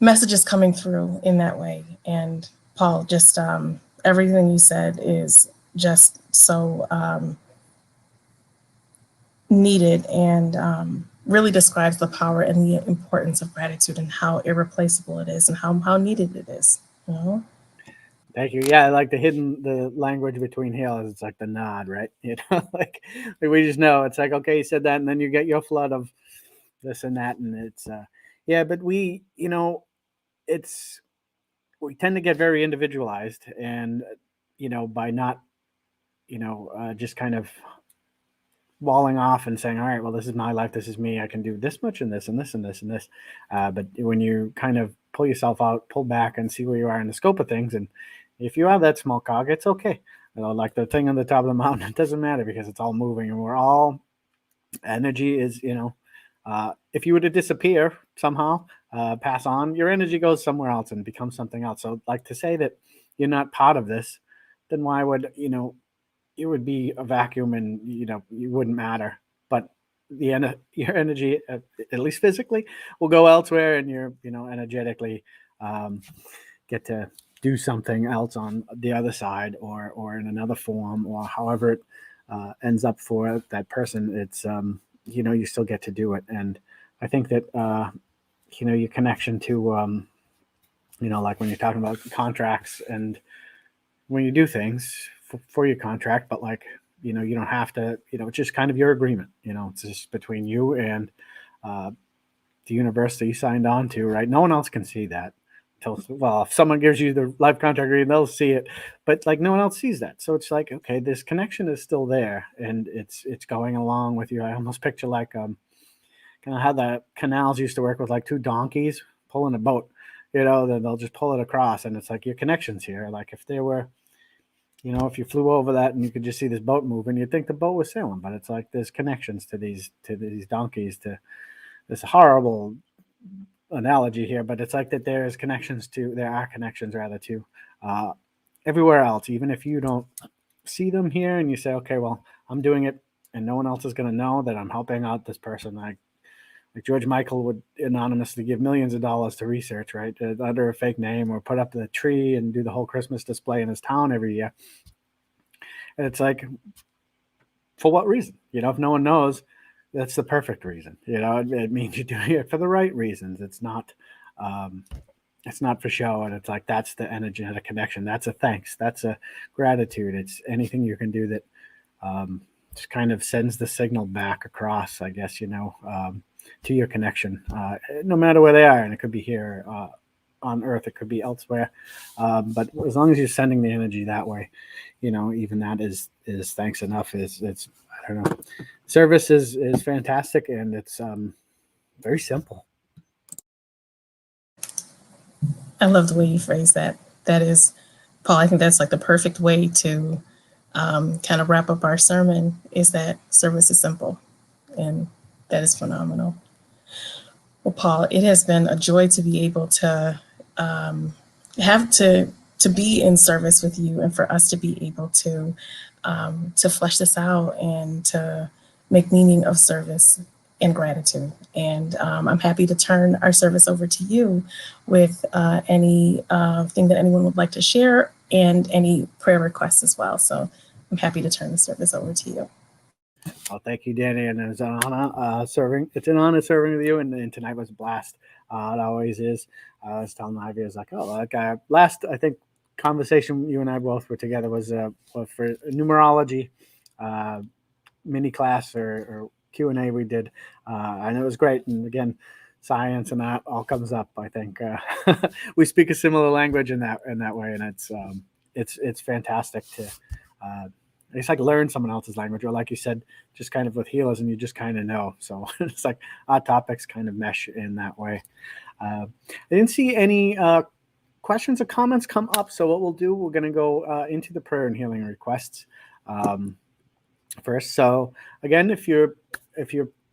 Speaker 2: messages coming through in that way. And Paul, just everything you said is just so needed, and really describes the power and the importance of gratitude and how irreplaceable it is and how needed it is. You know?
Speaker 1: Thank you. Yeah, I like the language between healers. It's like the nod, right? Like we just know. It's like, okay, you said that, and then you get your flood of this and that, and it's yeah. But we, it's we tend to get very individualized, and by not, just kind of walling off and saying, all right, well, this is my life, this is me, I can do this much and this and this and this and this. But when you kind of pull yourself out, pull back and see where you are in the scope of things, and if you are that small cog, it's okay. Like the thing on the top of the mountain, it doesn't matter because it's all moving, and we're all energy is, if you were to disappear somehow, pass on, your energy goes somewhere else and becomes something else. So like to say that you're not part of this, then why would, it would be a vacuum and, you wouldn't matter. But your energy, at least physically, will go elsewhere, and you're, energetically get to do something else on the other side, or in another form, or however it ends up for that person. It's you still get to do it. And I think that your connection to like when you're talking about contracts, and when you do things for your contract, but like you don't have to, it's just kind of your agreement. It's just between you and the universe that you signed on to, right? No one else can see that. Well, if someone gives you the life contract agreement, they'll see it, but like no one else sees that. So it's like, okay, this connection is still there, and it's going along with you. I almost picture like kind of how the canals used to work with like two donkeys pulling a boat. Then they'll just pull it across, and it's like your connections here. Like if there were, if you flew over that and you could just see this boat moving, you'd think the boat was sailing, but it's like there's connections to these donkeys, to this horrible analogy here, but it's like that there are connections rather to everywhere else, even if you don't see them here, and you say, okay, well, I'm doing it and no one else is going to know that I'm helping out this person. Like George Michael would anonymously give millions of dollars to research, right, under a fake name, or put up the tree and do the whole Christmas display in his town every year. And it's like, for what reason? If no one knows, that's the perfect reason. It means you're doing it for the right reasons. It's not for show. And it's like, that's the energetic connection. That's a thanks. That's a gratitude. It's anything you can do that just kind of sends the signal back across, I guess, to your connection, no matter where they are. And it could be here on Earth, it could be elsewhere. But as long as you're sending the energy that way, even that is thanks enough. It's I don't know. Service is fantastic, and it's very simple.
Speaker 2: I love the way you phrase that. That is, Paul, I think that's like the perfect way to kind of wrap up our sermon, is that service is simple. And that is phenomenal. Well, Paul, it has been a joy to be able to have to be in service with you, and for us to be able to flesh this out and to make meaning of service and gratitude. And I'm happy to turn our service over to you with any thing that anyone would like to share, and any prayer requests as well. So I'm happy to turn the service over to you.
Speaker 1: Well, thank you, Danny, and it's an honor serving. It's an honor serving with you, and tonight was a blast. It always is. I was telling Ivy, I was like, oh, like last, I think, conversation you and I both were together was for numerology mini class or Q&A we did, and it was great. And again, science and that all comes up. I think we speak a similar language in that way, and it's fantastic to. It's like learn someone else's language, or like you said, just kind of with healers, and you just kind of know. So it's like our topics kind of mesh in that way. I didn't see any questions or comments come up. So what we'll do, we're going to go into the prayer and healing requests first. So again, if you're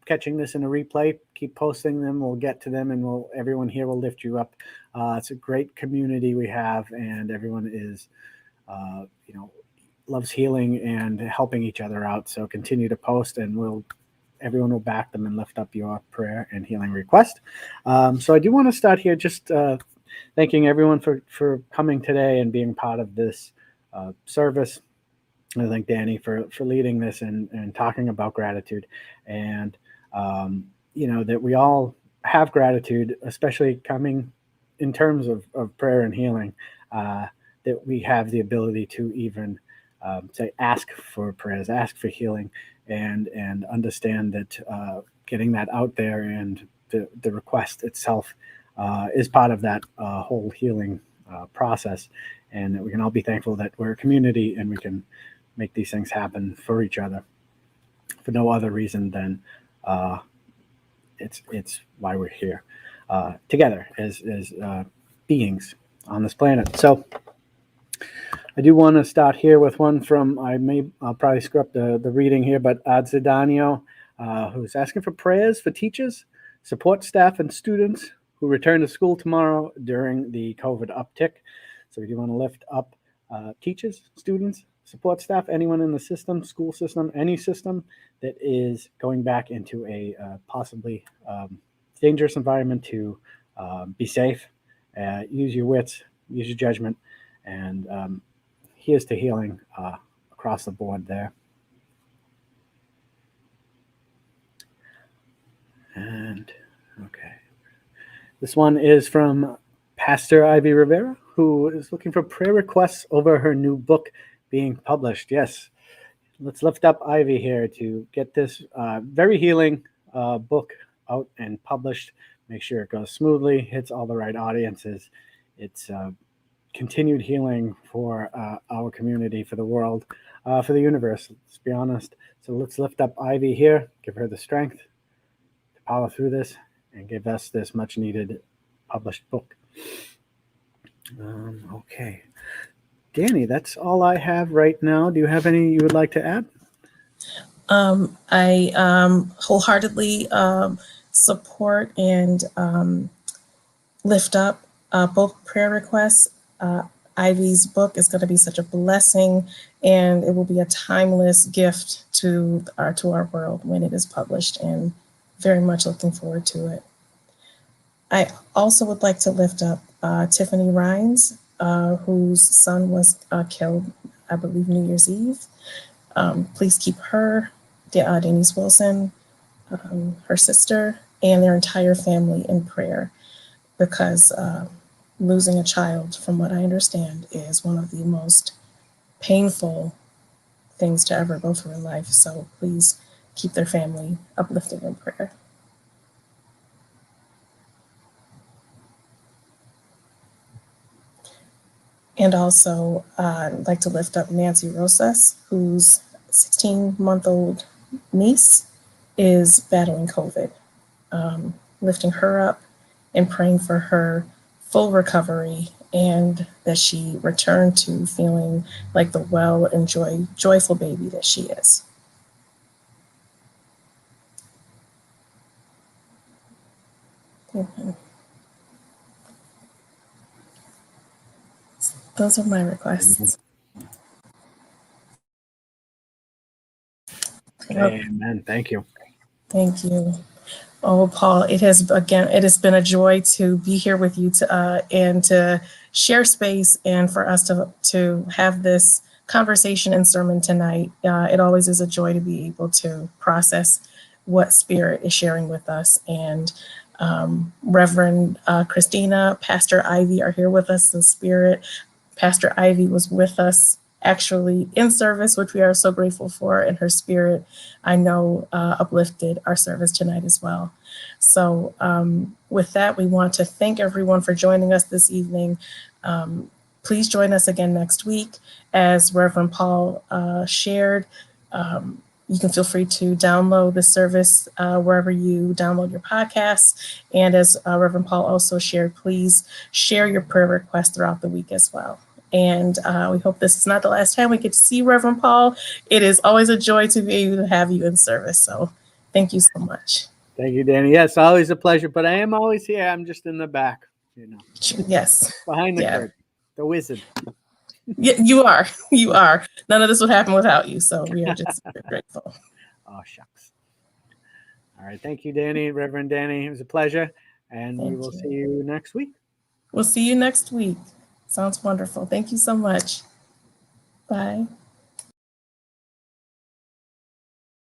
Speaker 1: catching this in a replay, keep posting them. We'll get to them, and everyone here will lift you up. It's a great community we have, and everyone is, loves healing and helping each other out. So continue to post, and everyone will back them and lift up your prayer and healing request. So I do want to start here just thanking everyone for coming today and being part of this service. I thank Danny for leading this and talking about gratitude, and that we all have gratitude, especially coming in terms of prayer and healing, that we have the ability to even say ask for prayers, ask for healing, and understand that getting that out there and the request itself is part of that whole healing process, and that we can all be thankful that we're a community and we can make these things happen for each other for no other reason than it's why we're here together as beings on this planet. So I do want to start here with one from, I'll probably screw up the reading here, but Zidanio, who's asking for prayers for teachers, support staff, and students who return to school tomorrow during the COVID uptick. So we do want to lift up teachers, students, support staff, anyone in the system, school system, any system that is going back into a possibly dangerous environment to be safe. Use your wits, use your judgment, and here's to healing across the board there. And okay, this one is from Pastor Ivy Rivera, who is looking for prayer requests over her new book being published. Yes, let's lift up Ivy here to get this very healing book out and published. Make sure it goes smoothly, hits all the right audiences. It's continued healing for our community, for the world, for the universe, let's be honest. So let's lift up Ivy here, give her the strength to power through this and give us this much needed published book. Okay. Danny, that's all I have right now. Do you have any you would like to add?
Speaker 2: I wholeheartedly support and lift up both prayer requests. Ivy's book is going to be such a blessing, and it will be a timeless gift to our world when it is published, and very much looking forward to it. I also would like to lift up Tiffany Rhines, whose son was killed, I believe, New Year's Eve. Please keep her, Denise Wilson, her sister, and their entire family in prayer, because losing a child, from what I understand, is one of the most painful things to ever go through in life. So please keep their family uplifted in prayer. And also, I'd like to lift up Nancy Rosas, whose 16-month-old niece is battling COVID. Lifting her up and praying for her full recovery, and that she return to feeling like the well and joyful baby that she is. Amen. Those are my requests.
Speaker 1: Amen. Thank you.
Speaker 2: Thank you. Oh, Paul, it has been a joy to be here with you and to share space, and for us to have this conversation and sermon tonight. It always is a joy to be able to process what Spirit is sharing with us. And Reverend Christina, Pastor Ivy are here with us in spirit. Pastor Ivy was with us actually in service, which we are so grateful for, and her spirit, I know, uplifted our service tonight as well. So with that, we want to thank everyone for joining us this evening. Please join us again next week. As Reverend Paul shared, You can feel free to download the service wherever you download your podcasts. And as Reverend Paul also shared, please share your prayer requests throughout the week as well. And we hope this is not the last time we get to see Reverend Paul. It is always a joy to be able to have you in service. So thank you so much.
Speaker 1: Thank you, Danny. Yes, always a pleasure. But I am always here. I'm just in the back,
Speaker 2: Yes.
Speaker 1: behind the curtain, the wizard.
Speaker 2: Yeah, you are. You are. None of this would happen without you. So we are just grateful.
Speaker 1: Oh, shucks. All right. Thank you, Danny, Reverend Danny. It was a pleasure. And we will see you next week.
Speaker 2: We'll see you next week. Sounds wonderful. Thank you so much. Bye.